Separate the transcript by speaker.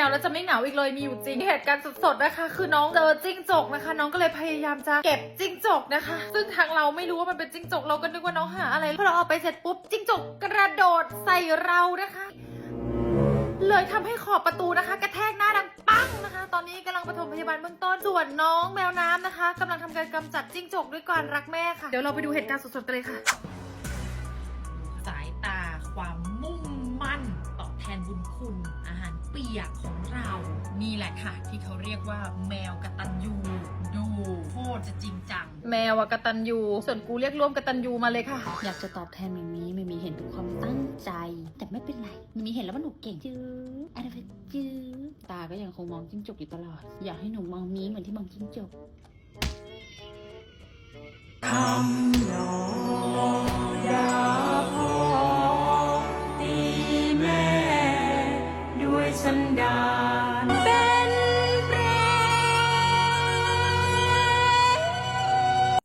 Speaker 1: วแล้วจะไม่เหงาอีกเลยมีอยู่จริงเหตุการณ์สดๆนะคะคือน้องเจอจิ้งจกนะคะน้องก็เลยพยายามจะเก็บจิ้งจกนะคะซึ่งทางเราไม่รู้ว่ามันเป็นจิ้งจกเราก็นึกว่าน้องหาอะไรพอเราเอาไปเสร็จปุ๊บจิ้งจกกระโดดใส่เรานะคะเลยทำให้ขอบประตูนะคะกระแทกหน้าดังปังนะคะตอนนี้กำลังปฐมพยาบาลเบื้องต้นส่วนน้องแมวน้ำนะคะกำลังทำการกำจัดจิ้งจกด้วยการรักแม่ค่ะเดี๋ยวเราไปดูเหตุการณ์สดๆกันเลยค่ะสายตาความมุ่งมั่นตอบแทนบุญคุณอาหารเปียกของเรานี่แหละค่ะที่เขาเรียกว่าแมวกตัญญูดูโคตรจะจริงจังแมวกตัญญูส่วนกูเรียกร่วมกตัญญูมาเลยค่ะ
Speaker 2: อยากจะตอบแทนมิมีเห็นถึงความตั้งใจแต่ไม่เป็นไรมิเห็นแล้วว่าหนูเก่งจื้ออะไรไปจื้อตาก็ยังคงมองจิ้งจกอยู่ตลอดอยากให้หนูมองมีเหมือนที่มองจิ้งจก